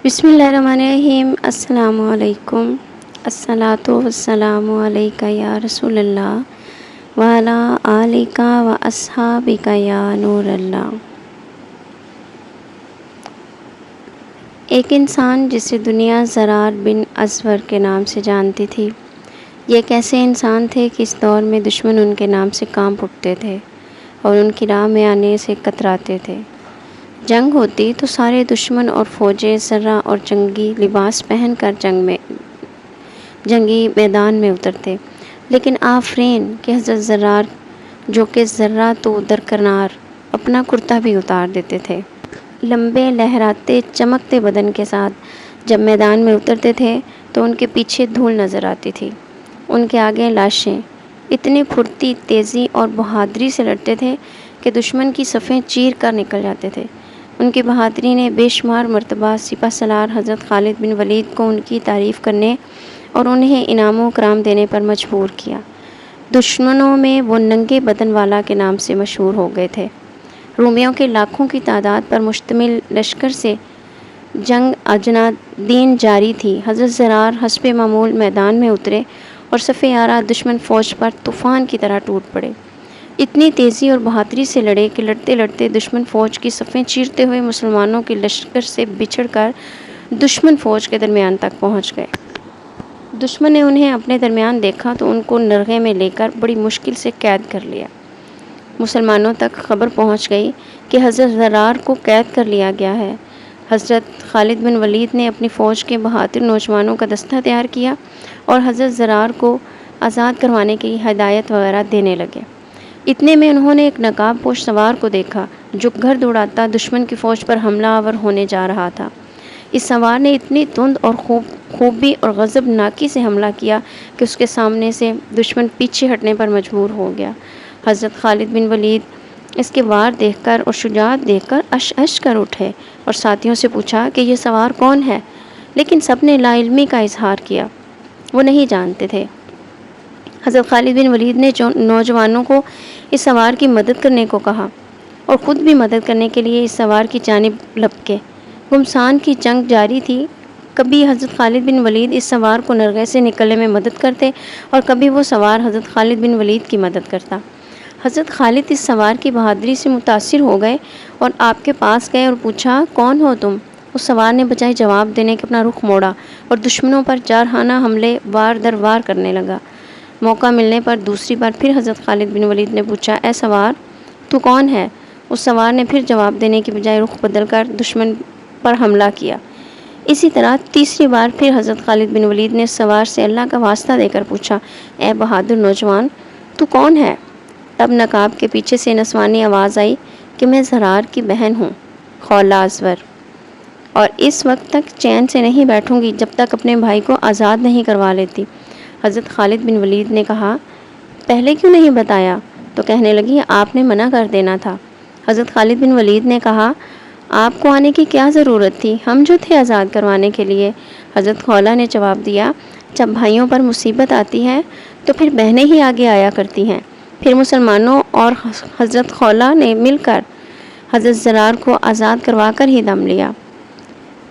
بسم اللہ الرحمن الرحیم۔ السلام علیکم۔ الصلاۃ والسلام علیک یا رسول اللہ وعلی آلک و اصحابک یا نور اللہ۔ ایک انسان جسے دنیا زرار بن ازور کے نام سے جانتی تھی۔ یہ ایک ایسے انسان تھے کہ اس دور میں دشمن ان کے نام سے کانپ اٹھتے تھے اور ان کی راہ میں آنے سے کتراتے تھے۔ جنگ ہوتی تو سارے دشمن اور فوجیں زرہ اور جنگی لباس پہن کر جنگی میدان میں اترتے، لیکن آفرین کہ حضرت زرار جو کہ ذرہ تو درکنار اپنا کرتا بھی اتار دیتے تھے۔ لمبے لہراتے چمکتے بدن کے ساتھ جب میدان میں اترتے تھے تو ان کے پیچھے دھول نظر آتی تھی، ان کے آگے لاشیں۔ اتنی پھرتی، تیزی اور بہادری سے لڑتے تھے کہ دشمن کی صفیں چیر کر نکل جاتے تھے۔ ان کی بہادری نے بے شمار مرتبہ سپہ سالار حضرت خالد بن ولید کو ان کی تعریف کرنے اور انہیں انعام و اکرام دینے پر مجبور کیا۔ دشمنوں میں وہ ننگے بدن والا کے نام سے مشہور ہو گئے تھے۔ رومیوں کے لاکھوں کی تعداد پر مشتمل لشکر سے جنگ اجنادین جاری تھی۔ حضرت زرار حسب معمول میدان میں اترے اور صف آرا دشمن فوج پر طوفان کی طرح ٹوٹ پڑے۔ اتنی تیزی اور بہادری سے لڑے کہ لڑتے لڑتے دشمن فوج کی صفیں چیرتے ہوئے مسلمانوں کے لشکر سے بچھڑ کر دشمن فوج کے درمیان تک پہنچ گئے۔ دشمن نے انہیں اپنے درمیان دیکھا تو ان کو نرغے میں لے کر بڑی مشکل سے قید کر لیا۔ مسلمانوں تک خبر پہنچ گئی کہ حضرت زرار کو قید کر لیا گیا ہے۔ حضرت خالد بن ولید نے اپنی فوج کے بہادر نوجوانوں کا دستہ تیار کیا اور حضرت زرار کو آزاد کروانے کی ہدایت وغیرہ دینے لگے۔ اتنے میں انہوں نے ایک نقاب پوش سوار کو دیکھا جو گھر دوڑاتا دشمن کی فوج پر حملہ آور ہونے جا رہا تھا۔ اس سوار نے اتنی تند اور خوبی اور غضب ناکی سے حملہ کیا کہ اس کے سامنے سے دشمن پیچھے ہٹنے پر مجبور ہو گیا۔ حضرت خالد بن ولید اس کے وار دیکھ کر اور شجاعت دیکھ کر اش کر اٹھے اور ساتھیوں سے پوچھا کہ یہ سوار کون ہے، لیکن سب نے لا علمی کا اظہار کیا، وہ نہیں جانتے تھے۔ حضرت خالد بن ولید نے نوجوانوں کو اس سوار کی مدد کرنے کو کہا اور خود بھی مدد کرنے کے لیے اس سوار کی جانب لپکے۔ گھمسان کی جنگ جاری تھی، کبھی حضرت خالد بن ولید اس سوار کو نرغے سے نکلنے میں مدد کرتے اور کبھی وہ سوار حضرت خالد بن ولید کی مدد کرتا۔ حضرت خالد اس سوار کی بہادری سے متاثر ہو گئے اور آپ کے پاس گئے اور پوچھا، کون ہو تم؟ اس سوار نے بجائے جواب دینے کے اپنا رخ موڑا اور دشمنوں پر جارحانہ حملے وار در وار کرنے لگا۔ موقع ملنے پر دوسری بار پھر حضرت خالد بن ولید نے پوچھا، اے سوار تو کون ہے؟ اس سوار نے پھر جواب دینے کے بجائے رخ بدل کر دشمن پر حملہ کیا۔ اسی طرح تیسری بار پھر حضرت خالد بن ولید نے اس سوار سے اللہ کا واسطہ دے کر پوچھا، اے بہادر نوجوان تو کون ہے؟ تب نقاب کے پیچھے سے نسوانی آواز آئی کہ میں زرار کی بہن ہوں، خولہ ازور، اور اس وقت تک چین سے نہیں بیٹھوں گی جب تک اپنے بھائی کو آزاد نہیں کروا لیتی۔ حضرت خالد بن ولید نے کہا، پہلے کیوں نہیں بتایا؟ تو کہنے لگی، آپ نے منع کر دینا تھا۔ حضرت خالد بن ولید نے کہا، آپ کو آنے کی کیا ضرورت تھی، ہم جو تھے آزاد کروانے کے لیے۔ حضرت خولہ نے جواب دیا، جب بھائیوں پر مصیبت آتی ہے تو پھر بہنیں ہی آگے آیا کرتی ہیں۔ پھر مسلمانوں اور حضرت خولہ نے مل کر حضرت زرار کو آزاد کروا کر ہی دم لیا۔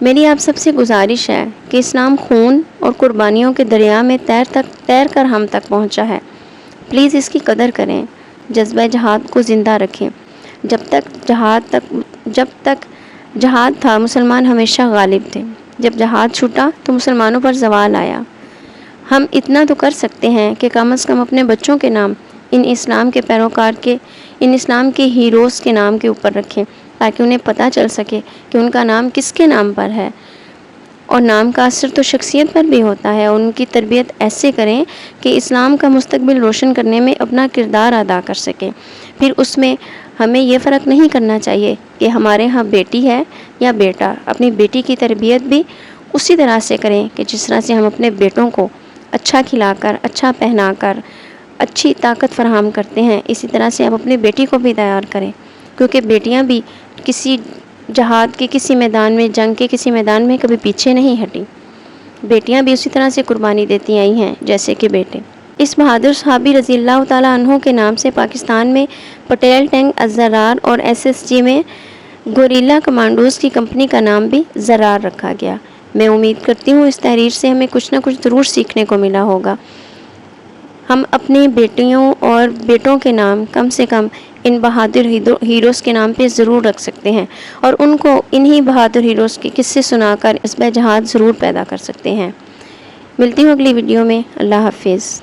میری آپ سب سے گزارش ہے کہ اسلام خون اور قربانیوں کے دریا میں تیر کر ہم تک پہنچا ہے، پلیز اس کی قدر کریں، جذبہ جہاد کو زندہ رکھیں۔ جب تک جہاد تھا مسلمان ہمیشہ غالب تھے، جب جہاد چھوٹا تو مسلمانوں پر زوال آیا۔ ہم اتنا تو کر سکتے ہیں کہ کم از کم اپنے بچوں کے نام ان اسلام کے پیروکار کے، ان اسلام کے ہیروز کے نام کے اوپر رکھیں تاکہ انہیں پتہ چل سکے کہ ان کا نام کس کے نام پر ہے، اور نام کا اثر تو شخصیت پر بھی ہوتا ہے۔ ان کی تربیت ایسے کریں کہ اسلام کا مستقبل روشن کرنے میں اپنا کردار ادا کر سکیں۔ پھر اس میں ہمیں یہ فرق نہیں کرنا چاہیے کہ ہمارے ہاں بیٹی ہے یا بیٹا۔ اپنی بیٹی کی تربیت بھی اسی طرح سے کریں کہ جس طرح سے ہم اپنے بیٹوں کو اچھا کھلا کر، اچھا پہنا کر، اچھی طاقت فراہم کرتے ہیں، اسی طرح سے ہم اپنی بیٹی کو بھی تیار کریں، کیونکہ بیٹیاں بھی کسی جہاد کے کسی میدان میں، جنگ کے کسی میدان میں کبھی پیچھے نہیں ہٹی۔ بیٹیاں بھی اسی طرح سے قربانی دیتی آئی ہیں جیسے کہ بیٹے۔ اس بہادر صحابی رضی اللہ تعالیٰ عنہ کے نام سے پاکستان میں پٹیل ٹینک، الزرار اور ایس ایس جی میں گوریلا کمانڈوز کی کمپنی کا نام بھی زرار رکھا گیا۔ میں امید کرتی ہوں اس تحریر سے ہمیں کچھ نہ کچھ ضرور سیکھنے کو ملا ہوگا۔ ہم اپنی بیٹیوں اور بیٹوں کے نام کم سے کم ان بہادر ہیروز کے نام پہ ضرور رکھ سکتے ہیں، اور ان کو انہی بہادر ہیروز کے قصے سنا کر اس پہ جہاد ضرور پیدا کر سکتے ہیں۔ ملتی ہوں اگلی ویڈیو میں۔ اللہ حافظ۔